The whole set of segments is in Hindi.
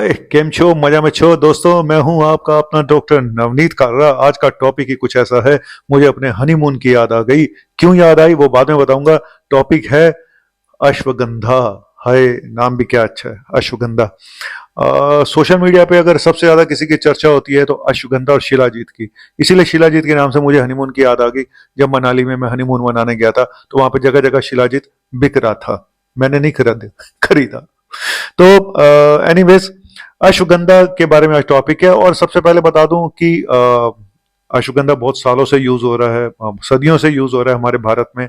हाय केम छो मजा में छो दोस्तों। मैं हूं आपका अपना डॉक्टर नवनीत कालरा। आज का टॉपिक ही कुछ ऐसा है, मुझे अपने हनीमून की याद आ गई। क्यों याद आई वो बाद में बताऊंगा। टॉपिक है अश्वगंधा। हाय, नाम भी क्या अच्छा है, अश्वगंधा। सोशल मीडिया पे अगर सबसे ज्यादा किसी की चर्चा होती है तो अश्वगंधा और शिलाजीत की। इसीलिए शिलाजीत के नाम से मुझे हनीमून की याद आ गई। जब मनाली में मैं हनीमून मनाने गया था तो वहां पे जगह जगह शिलाजीत बिक रहा था। मैंने नहीं खरीदा। तो एनीवेज, अश्वगंधा के बारे में आज टॉपिक है। और सबसे पहले बता दूं कि अश्वगंधा बहुत सालों से यूज हो रहा है, सदियों से यूज हो रहा है हमारे भारत में।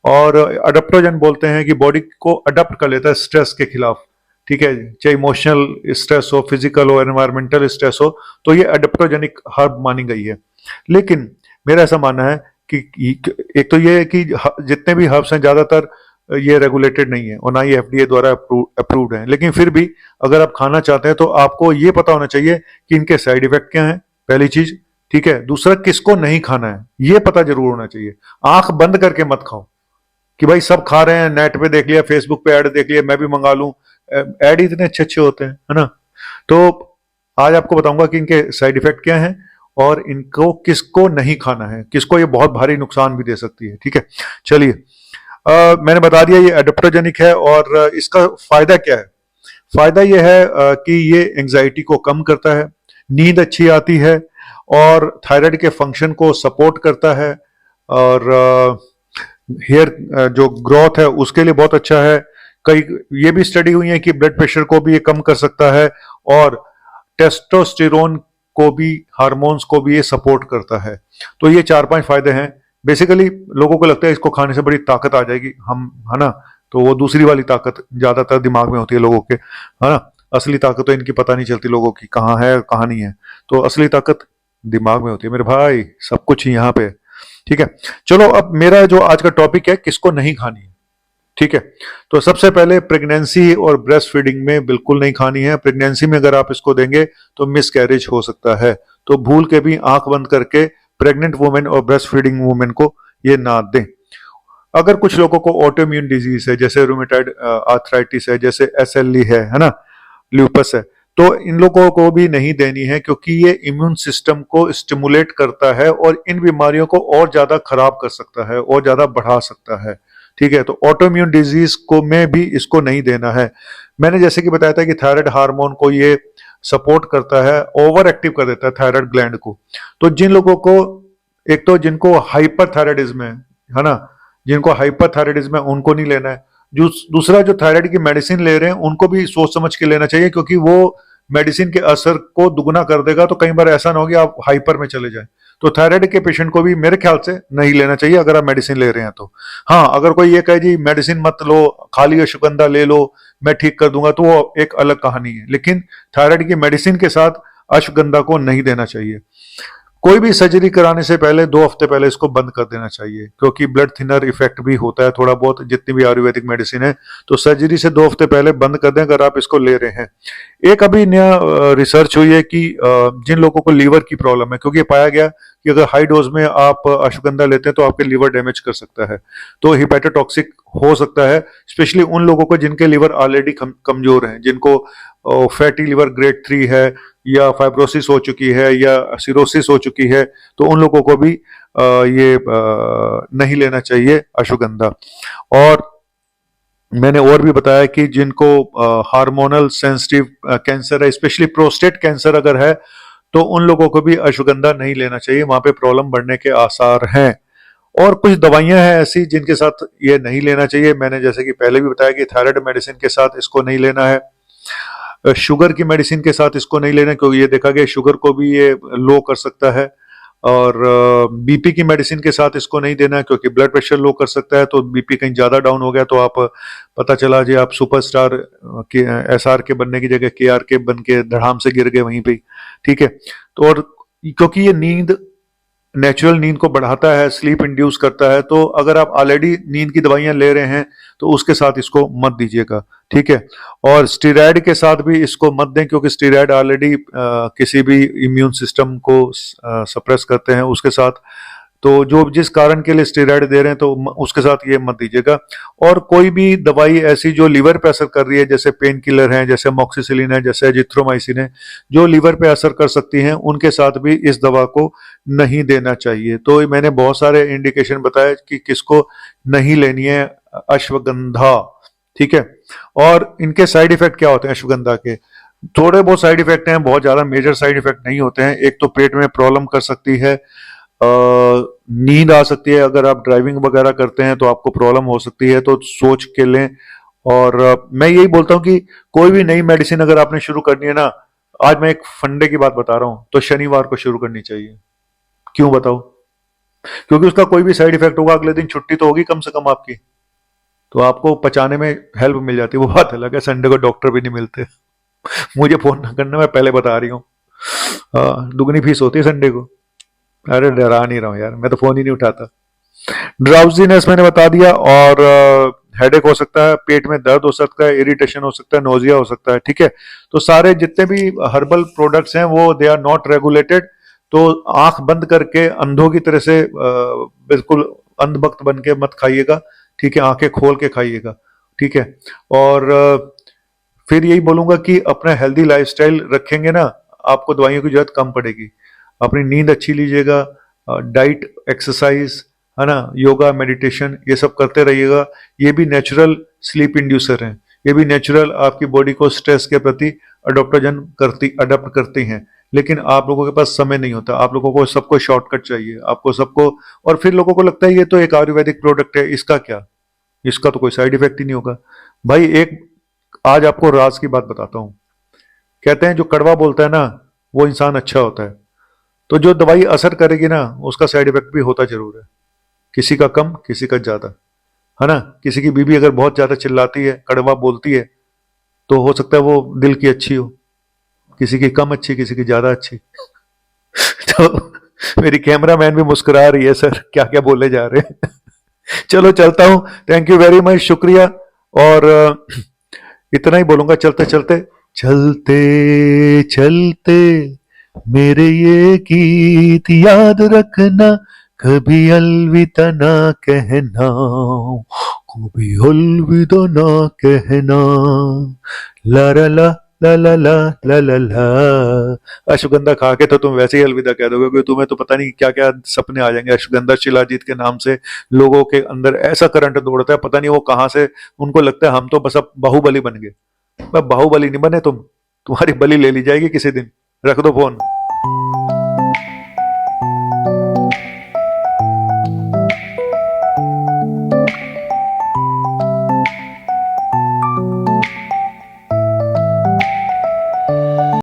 और अडेप्टोजन बोलते हैं कि बॉडी को अडेप्ट कर लेता है स्ट्रेस के खिलाफ। ठीक है, चाहे इमोशनल स्ट्रेस हो, फिजिकल हो, एनवायरमेंटल स्ट्रेस हो, तो ये अडेप्टोजेनिक हर्ब मानी गई है। लेकिन मेरा ऐसा मानना है कि एक तो ये है कि जितने भी हर्ब्स हैं ज्यादातर ये रेगुलेटेड नहीं है और ना ही एफडीए द्वारा अप्रूव्ड है। लेकिन फिर भी अगर आप खाना चाहते हैं तो आपको ये पता होना चाहिए कि इनके साइड इफेक्ट क्या हैं, पहली चीज। ठीक है, दूसरा किसको नहीं खाना है ये पता जरूर होना चाहिए। आंख बंद करके मत खाओ कि भाई सब खा रहे हैं, नेट पे देख लिया, फेसबुक पे ऐड देख लिया, मैं भी मंगा लूं। ऐड इतने अच्छे अच्छे होते हैं, है ना। तो आज आपको बताऊंगा कि इनके साइड इफेक्ट क्या हैं और इनको किसको नहीं खाना है, किसको ये बहुत भारी नुकसान भी दे सकती है। ठीक है, चलिए। मैंने बता दिया ये एडेप्टोजेनिक है। और इसका फायदा क्या है? फायदा ये है कि ये एंजाइटी को कम करता है, नींद अच्छी आती है और थायराइड के फंक्शन को सपोर्ट करता है। और हेयर जो ग्रोथ है उसके लिए बहुत अच्छा है। कई ये भी स्टडी हुई है कि ब्लड प्रेशर को भी ये कम कर सकता है और टेस्टोस्टेरोन को भी, हार्मोन्स को भी ये सपोर्ट करता है। तो ये चार पांच फायदे हैं। बेसिकली लोगों को लगता है इसको खाने से बड़ी ताकत आ जाएगी, हम, है ना। तो वो दूसरी वाली ताकत ज्यादातर दिमाग में होती है लोगों के, है ना। असली ताकत तो इनकी पता नहीं चलती लोगों की, कहाँ है कहाँ नहीं है। तो असली ताकत दिमाग में होती है मेरे भाई, सब कुछ ही यहाँ पे है। ठीक है, चलो अब मेरा जो आज का टॉपिक है, किसको नहीं खानी है। ठीक है, तो सबसे पहले प्रेगनेंसी और ब्रेस्ट फीडिंग में बिल्कुल नहीं खानी है। प्रेगनेंसी में अगर आप इसको देंगे तो मिस कैरेज हो सकता है। तो भूल के भी आंख बंद करके प्रेग्नेंट वुमेन और ब्रेस्ट फीडिंग वुमेन को ये ना दें। अगर कुछ लोगों को ऑटोइम्यून डिजीज है, जैसे रूमेटाइड आर्थराइटिस है, जैसे एसएलई है ना, ल्यूपस है, तो इन लोगों को भी नहीं देनी है क्योंकि ये इम्यून सिस्टम को स्टिमुलेट करता है और इन बीमारियों को और ज्यादा खराब कर सकता है और ज्यादा बढ़ा सकता है। ठीक है, तो ऑटोइम्यून डिजीज को में भी इसको नहीं देना है। मैंने जैसे कि बताया था कि थायराइड हार्मोन को ये सपोर्ट करता है, ओवर एक्टिव कर देता है थायराइड ग्लैंड को। तो जिन लोगों को, एक तो जिनको हाइपर थायराइडिज्म है ना, जिनको हाइपर थायराइडिज्म है उनको नहीं लेना है। जो दूसरा, जो थायराइड की मेडिसिन ले रहे हैं उनको भी सोच समझ के लेना चाहिए, क्योंकि वो मेडिसिन के असर को दुगना कर देगा। तो कई बार ऐसा ना हो कि आप हाइपर में चले जाएं। तो थायराइड के पेशेंट को भी मेरे ख्याल से नहीं लेना चाहिए अगर आप मेडिसिन ले रहे हैं तो। हाँ, अगर कोई ये कहे जी मेडिसिन मत लो, खाली अश्वगंधा ले लो, मैं ठीक कर दूंगा, तो वो एक अलग कहानी है। लेकिन थायराइड की मेडिसिन के साथ अश्वगंधा को नहीं देना चाहिए। कोई भी सर्जरी कराने से पहले 2 हफ्ते पहले इसको बंद कर देना चाहिए, क्योंकि ब्लड थिनर इफेक्ट भी होता है थोड़ा बहुत, जितनी भी आयुर्वेदिक मेडिसिन है। तो सर्जरी से 2 हफ्ते पहले बंद कर दें अगर आप इसको ले रहे हैं। एक अभी नया रिसर्च हुई है कि जिन लोगों को लीवर की प्रॉब्लम है, क्योंकि पाया गया कि अगर हाई डोज में आप अश्वगंधा लेते हैं तो आपके लीवर डैमेज कर सकता है, तो हिपेटोटॉक्सिक हो सकता है। स्पेशली उन लोगों को जिनके लीवर ऑलरेडी कमजोर हैं, जिनको फैटी लीवर ग्रेड 3 है, या फाइब्रोसिस हो चुकी है, या सिरोसिस हो चुकी है, तो उन लोगों को भी ये नहीं लेना चाहिए अश्वगंधा। और मैंने और भी बताया कि जिनको हार्मोनल सेंसिटिव कैंसर है, स्पेशली प्रोस्टेट कैंसर अगर है, तो उन लोगों को भी अश्वगंधा नहीं लेना चाहिए, वहां पे प्रॉब्लम बढ़ने के आसार हैं। और कुछ दवाइयां हैं ऐसी जिनके साथ ये नहीं लेना चाहिए। मैंने जैसे कि पहले भी बताया कि थायराइड मेडिसिन के साथ इसको नहीं लेना है, शुगर की मेडिसिन के साथ इसको नहीं लेना, क्योंकि ये देखा गया शुगर को भी ये लो कर सकता है। और बीपी की मेडिसिन के साथ इसको नहीं देना, क्योंकि ब्लड प्रेशर लो कर सकता है। तो बीपी कहीं ज्यादा डाउन हो गया तो आप, पता चला जी आप सुपरस्टार के एसआर के बनने की जगह केआर के बन के धड़ाम से गिर गए वहीं पे। ठीक है, तो और क्योंकि ये नींद, नेचुरल नींद को बढ़ाता है, स्लीप इंड्यूस करता है, तो अगर आप ऑलरेडी नींद की दवाइयां ले रहे हैं तो उसके साथ इसको मत दीजिएगा। ठीक है, और स्टेरॉयड के साथ भी इसको मत दें, क्योंकि स्टेरॉयड ऑलरेडी किसी भी इम्यून सिस्टम को सप्रेस करते हैं। उसके साथ तो जो जिस कारण के लिए स्टेरॉइड दे रहे हैं तो उसके साथ ये मत दीजिएगा। और कोई भी दवाई ऐसी जो लीवर पे असर कर रही है, जैसे पेन किलर है, जैसे अमोक्सिसिलिन है, जैसे एजिथ्रोमाइसिन है, जो लीवर पे असर कर सकती हैं, उनके साथ भी इस दवा को नहीं देना चाहिए। तो मैंने बहुत सारे इंडिकेशन बताए कि किसको नहीं लेनी है अश्वगंधा, ठीक है। और इनके साइड इफेक्ट क्या होते हैं अश्वगंधा के? थोड़े बहुत साइड इफेक्ट हैं, बहुत ज्यादा मेजर साइड इफेक्ट नहीं होते हैं। एक तो पेट में प्रॉब्लम कर सकती है, नींद आ सकती है, अगर आप ड्राइविंग वगैरह करते हैं तो आपको प्रॉब्लम हो सकती है, तो सोच के लें। और मैं यही बोलता हूँ कि कोई भी नई मेडिसिन अगर आपने शुरू करनी है ना, आज मैं एक फंडे की बात बता रहा हूँ, तो शनिवार को शुरू करनी चाहिए। क्यों बताओ? क्योंकि उसका कोई भी साइड इफेक्ट होगा, अगले दिन छुट्टी तो होगी कम से कम आपकी, तो आपको पचाने में हेल्प मिल जाती है। वो बात अलग है, संडे को डॉक्टर भी नहीं मिलते। मुझे फोन ना करना, मैं पहले बता रही हूँ। दुगनी फीस होती है संडे को। अरे डरा नहीं रहा हूँ यार, मैं तो फोन ही नहीं उठाता। ड्राउजीनेस मैंने बता दिया, और हेडेक हो सकता है, पेट में दर्द हो सकता है, इरिटेशन हो सकता है, नोजिया हो सकता है, ठीक है। तो सारे जितने भी हर्बल प्रोडक्ट्स हैं वो दे आर नॉट रेगुलेटेड। तो आंख बंद करके अंधों की तरह से बिल्कुल अंधभक्त बन के मत खाइएगा, ठीक है। आंखें खोल के खाइएगा, ठीक है। और फिर यही बोलूंगा कि अपना हेल्दी लाइफस्टाइल रखेंगे ना, आपको दवाइयों की जरूरत कम पड़ेगी। अपनी नींद अच्छी लीजिएगा, डाइट, एक्सरसाइज, है ना, योगा, मेडिटेशन, ये सब करते रहिएगा। ये भी नेचुरल स्लीप इंड्यूसर हैं। ये भी नेचुरल आपकी बॉडी को स्ट्रेस के प्रति अडॉप्ट करती हैं। लेकिन आप लोगों के पास समय नहीं होता, आप लोगों को सबको शॉर्टकट चाहिए, आपको सबको। और फिर लोगों को लगता है ये तो एक आयुर्वेदिक प्रोडक्ट है, इसका क्या, इसका तो कोई साइड इफेक्ट ही नहीं होगा। भाई एक आज आपको राज की बात बताता हूं। कहते हैं जो कड़वा बोलता है ना, वो इंसान अच्छा होता है। तो जो दवाई असर करेगी ना, उसका साइड इफेक्ट भी होता जरूर है, किसी का कम, किसी का ज्यादा, है ना। किसी की बीवी अगर बहुत ज्यादा चिल्लाती है, कड़वा बोलती है, तो हो सकता है वो दिल की अच्छी हो, किसी की कम अच्छी, किसी की ज्यादा अच्छी। तो मेरी कैमरा मैन भी मुस्कुरा रही है, सर क्या क्या बोले जा रहे हैं। चलो चलता हूं, थैंक यू वेरी मच, शुक्रिया। और इतना ही बोलूंगा, चलते चलते चलते चलते मेरे ये गीत याद रखना, कभी अलविदा ना कहना, कभी अलविदा ना कहना। ला ला ला ला ला ला ला ला ला। अश्वगंधा खा के तो तुम वैसे ही अलविदा कह दोगे, क्योंकि तुम्हें तो पता नहीं क्या क्या सपने आ जाएंगे। अश्वगंधा शिलाजीत के नाम से लोगों के अंदर ऐसा करंट दौड़ता है, पता नहीं वो कहां से। उनको लगता है हम तो बस अब बाहुबली बन गए। बाहुबली नहीं बने तुम, तुम्हारी बलि ले ली जाएगी किसी दिन। रख दो फोन।